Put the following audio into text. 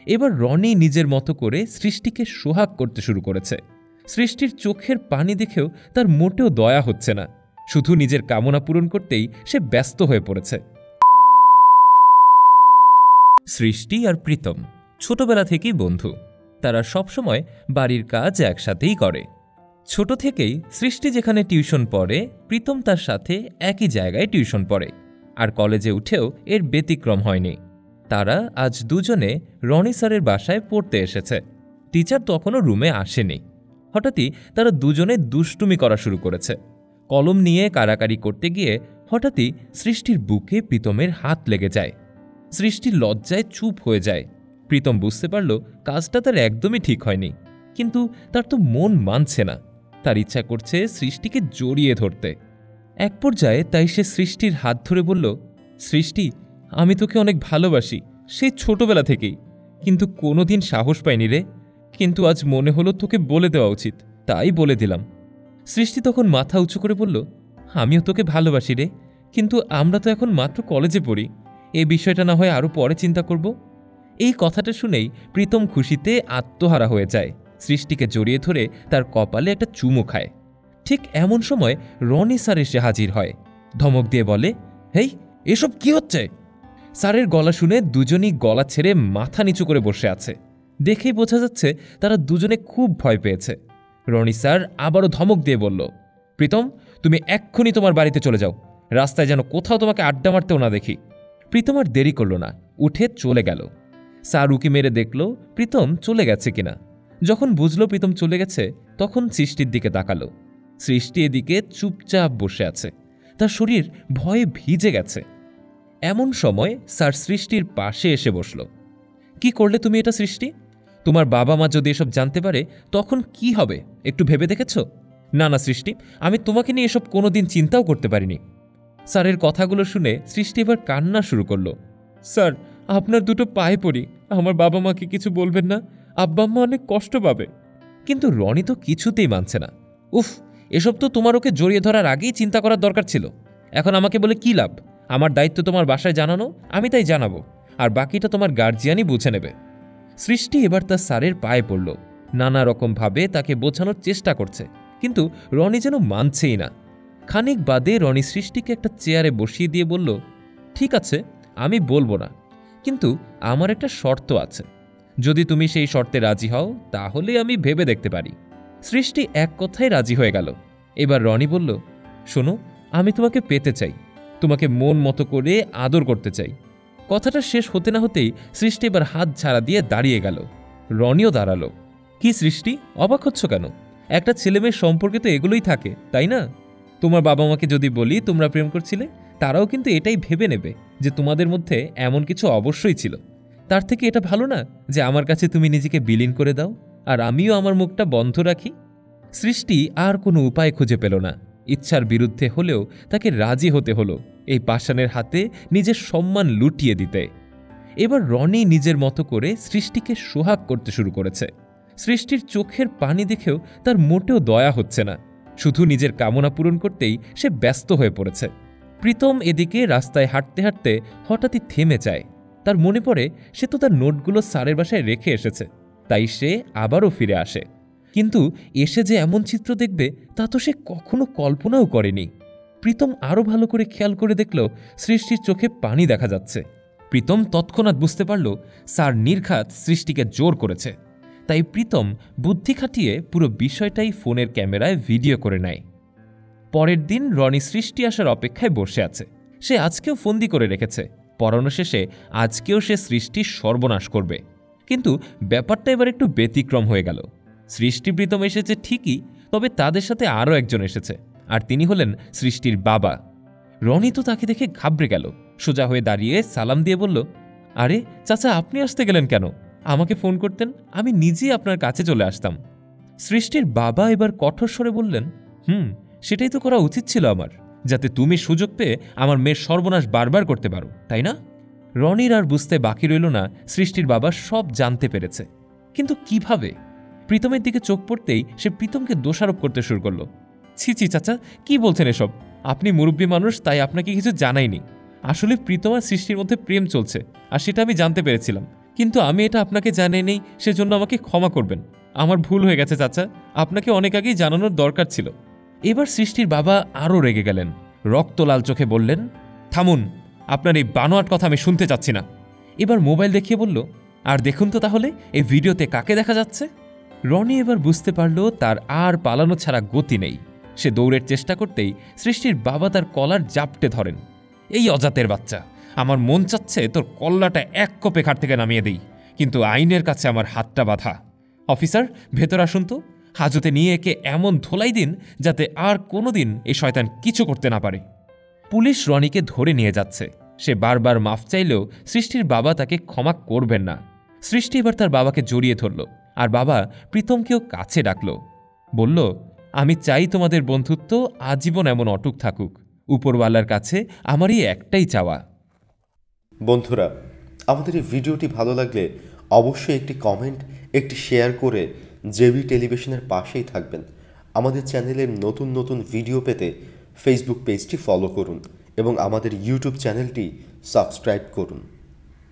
এবার রনি নিজের মতো করে সৃষ্টিকে সোহাগ করতে শুরু করেছে। সৃষ্টির চোখের পানি দেখেও তার মোটেও দয়া হচ্ছে না, শুধু নিজের কামনা পূরণ করতেই সে ব্যস্ত হয়ে পড়েছে। সৃষ্টি আর প্রীতম ছোটবেলা থেকেই বন্ধু। তারা সবসময় বাড়ির কাজ একসাথেই করে। ছোট থেকেই সৃষ্টি যেখানে টিউশন পড়ে, প্রীতম তার সাথে একই জায়গায় টিউশন পড়ে, আর কলেজে উঠেও এর ব্যতিক্রম হয়নি। তারা আজ দুজনে রনি স্যারের বাসায় পড়তে এসেছে। টিচার তখনও রুমে আসেনি। হঠাৎই তারা দুজনে দুষ্টুমি করা শুরু করেছে। কলম নিয়ে কারাকারি করতে গিয়ে হঠাৎই সৃষ্টির বুকে প্রীতমের হাত লেগে যায়। সৃষ্টির লজ্জায় চুপ হয়ে যায়। প্রীতম বুঝতে পারল কাজটা তার একদমই ঠিক হয়নি, কিন্তু তার তো মন মানছে না। তার ইচ্ছা করছে সৃষ্টিকে জড়িয়ে ধরতে। এক পর্যায়ে তাই সে সৃষ্টির হাত ধরে বলল, সৃষ্টি, আমি তোকে অনেক ভালোবাসি, সেই ছোটবেলা থেকেই, কিন্তু কোনোদিন সাহস পাইনি রে। কিন্তু আজ মনে হলো তোকে বলে দেওয়া উচিত, তাই বলে দিলাম। সৃষ্টি তখন মাথা উঁচু করে বলল, আমিও তোকে ভালোবাসি রে, কিন্তু আমরা তো এখন মাত্র কলেজে পড়ি, এই বিষয়টা না হয় আরও পরে চিন্তা করব। এই কথাটা শুনেই প্রীতম খুশিতে আত্মহারা হয়ে যায়। সৃষ্টিকে জড়িয়ে ধরে তার কপালে একটা চুমু খায়। ঠিক এমন সময় রনি স্যার এসে হাজির হয়। ধমক দিয়ে বলে, হেই, এসব কি হচ্ছে? স্যারের গলা শুনে দুজনই গলা ছেড়ে মাথা নিচু করে বসে আছে। দেখেই বোঝা যাচ্ছে তারা দুজনে খুব ভয় পেয়েছে। রনি স্যার আবারও ধমক দিয়ে বলল, প্রীতম, তুমি এক্ষুনি তোমার বাড়িতে চলে যাও, রাস্তায় যেন কোথাও তোমাকে আড্ডা মারতেও না দেখি। প্রীতম আর দেরি করল না, উঠে চলে গেল। স্যার উকি মেরে দেখল প্রীতম চলে গেছে কিনা। যখন বুঝল প্রীতম চলে গেছে, তখন সৃষ্টির দিকে তাকালো। সৃষ্টি এদিকে চুপচাপ বসে আছে, তার শরীর ভয়ে ভিজে গেছে। এমন সময় স্যার সৃষ্টির পাশে এসে বসল। কি করলে তুমি এটা সৃষ্টি? তোমার বাবা মা যদি এসব জানতে পারে তখন কি হবে, একটু ভেবে দেখেছ? না না সৃষ্টি, আমি তোমাকে নিয়ে এসব কোনোদিন চিন্তাও করতে পারিনি। স্যারের কথাগুলো শুনে সৃষ্টি এবার কান্না শুরু করল। স্যার, আপনার দুটো পায়ে পড়ি, আমার বাবা মাকে কিছু বলবেন না, আব্বা আম্মা অনেক কষ্ট পাবে। কিন্তু রনি তো কিছুতেই মানছে না। উফ, এসব তো তোমার ওকে জড়িয়ে ধরার আগেই চিন্তা করার দরকার ছিল। এখন আমাকে বলে কি লাভ? আমার দায়িত্ব তোমার বাসায় জানানো, আমি তাই জানাবো, আর বাকিটা তোমার গার্জিয়ানই বুঝে নেবে। সৃষ্টি এবার তার স্যারের পায়ে পড়ল। নানা রকমভাবে তাকে বোঝানোর চেষ্টা করছে, কিন্তু রনি যেন মানছেই না। খানিক বাদে রনি সৃষ্টিকে একটা চেয়ারে বসিয়ে দিয়ে বলল, ঠিক আছে, আমি বলবো না, কিন্তু আমার একটা শর্ত আছে। যদি তুমি সেই শর্তে রাজি হও তাহলে আমি ভেবে দেখতে পারি। সৃষ্টি এক কথায় রাজি হয়ে গেল। এবার রনি বলল, শোনো, আমি তোমাকে পেতে চাই, তোমাকে মন মতো করে আদর করতে চাই। কথাটা শেষ হতে না হতেই সৃষ্টি এবার হাত ছাড়া দিয়ে দাঁড়িয়ে গেল। রনিও দাঁড়ালো। কি সৃষ্টি, অবাক হচ্ছ কেন? একটা ছেলেমেয়ের সম্পর্কে তো এগুলোই থাকে, তাই না? তোমার বাবা মাকে যদি বলি তোমরা প্রেম করছিলে, তারাও কিন্তু এটাই ভেবে নেবে যে তোমাদের মধ্যে এমন কিছু অবশ্যই ছিল। তার থেকে এটা ভালো না যে আমার কাছে তুমি নিজেকে বিলীন করে দাও, আর আমিও আমার মুখটা বন্ধ রাখি? সৃষ্টি আর কোনো উপায় খুঁজে পেল না। ইচ্ছার বিরুদ্ধে হলেও তাকে রাজি হতে হলো এই পাষাণের হাতে নিজের সম্মান লুটিয়ে দিতে। এবার রনি নিজের মতো করে সৃষ্টিকে সোহাগ করতে শুরু করেছে। সৃষ্টির চোখের পানি দেখেও তার মোটেও দয়া হচ্ছে না, শুধু নিজের কামনা পূরণ করতেই সে ব্যস্ত হয়ে পড়েছে। প্রীতম এদিকে রাস্তায় হাঁটতে হাঁটতে হঠাৎই থেমে যায়। তার মনে পড়ে সে তো তার নোটগুলো স্যারের বাসায় রেখে এসেছে, তাই সে আবারও ফিরে আসে। কিন্তু এসে যে এমন চিত্র দেখবে তা তো সে কখনো কল্পনাও করেনি। প্রীতম আরও ভালো করে খেয়াল করে দেখল সৃষ্টির চোখে পানি দেখা যাচ্ছে। প্রীতম তৎক্ষণাৎ বুঝতে পারল স্যার নির্ঘাত সৃষ্টিকে জোর করেছে। তাই প্রীতম বুদ্ধি খাটিয়ে পুরো বিষয়টাই ফোনের ক্যামেরায় ভিডিও করে নেয়। পরের দিন রনি সৃষ্টি আসার অপেক্ষায় বসে আছে। সে আজকেও ফন্দি করে রেখেছে, পড়ানো শেষে আজকেও সে সৃষ্টির সর্বনাশ করবে। কিন্তু ব্যাপারটা এবার একটু ব্যতিক্রম হয়ে গেল। সৃষ্টি প্রীতম এসেছে ঠিকই, তবে তাদের সাথে আরও একজন এসেছে, আর তিনি হলেন সৃষ্টির বাবা। রনি তো তাকে দেখে ঘাবড়ে গেল। সোজা হয়ে দাঁড়িয়ে সালাম দিয়ে বলল, আরে চাচা, আপনি আসতে গেলেন কেন? আমাকে ফোন করতেন, আমি নিজেই আপনার কাছে চলে আসতাম। সৃষ্টির বাবা এবার কঠোর স্বরে বললেন, সেটাই তো করা উচিত ছিল আমার, যাতে তুমি সুযোগ পেয়ে আমার মেয়ের সর্বনাশ বারবার করতে পারো, তাই না? রনির আর বুঝতে বাকি রইল না সৃষ্টির বাবা সব জানতে পেরেছে, কিন্তু কিভাবে? প্রীতমের দিকে চোখ পড়তেই সে প্রীতমকে দোষারোপ করতে শুরু করল। ছি ছি চাচা, কি বলছেন এসব? আপনি মুরব্বী মানুষ, তাই আপনাকে কিছু জানাইনি। আসলে প্রীতম আর সৃষ্টির মধ্যে প্রেম চলছে, আর সেটা আমি জানতে পেরেছিলাম, কিন্তু আমি এটা আপনাকে জানিয়ে নেই, সেজন্য আমাকে ক্ষমা করবেন। আমার ভুল হয়ে গেছে চাচা, আপনাকে অনেক আগেই জানানোর দরকার ছিল। এবার সৃষ্টির বাবা আরও রেগে গেলেন, রক্ত লাল চোখে বললেন, থামুন, আপনার এই বানোয়াট কথা আমি শুনতে চাচ্ছি না। এবার মোবাইল দেখিয়ে বলল, আর দেখুন তো তাহলে এই ভিডিওতে কাকে দেখা যাচ্ছে। রনি এবার বুঝতে পারল তার আর পালানো ছাড়া গতি নেই। সে দৌড়ের চেষ্টা করতেই সৃষ্টির বাবা তার কলার জাপটে ধরেন। এই অজাতের বাচ্চা, আমার মন চাচ্ছে তোর কল্লাটা এক কোপে খাট থেকে নামিয়ে দিই, কিন্তু আইনের কাছে আমার হাতটা বাঁধা। অফিসার, ভেতর আসুন তো, হাজতে নিয়ে একে এমন ধোলাই দিন যাতে আর কোনোদিন এই শয়তান কিছু করতে না পারে। পুলিশ রনিকে ধরে নিয়ে যাচ্ছে। সে বারবার মাফ চাইলেও সৃষ্টির বাবা তাকে ক্ষমা করবেন না। সৃষ্টি এবার তার বাবাকে জড়িয়ে ধরল, আর বাবা প্রীতমকেও কাছে ডাকল। বলল, আমি চাই তোমাদের বন্ধুত্ব আজীবন এমন অটুট থাকুক। উপরওয়ালার কাছে আমারই একটাই চাওয়া। বন্ধুরা, আমাদের এই ভিডিওটি ভালো লাগলে অবশ্যই একটি কমেন্ট, একটি শেয়ার করে জেবি টেলিভিশনের পাশেই থাকবেন। আমাদের চ্যানেলের নতুন নতুন ভিডিও পেতে ফেসবুক পেজটি ফলো করুন এবং আমাদের ইউটিউব চ্যানেলটি সাবস্ক্রাইব করুন।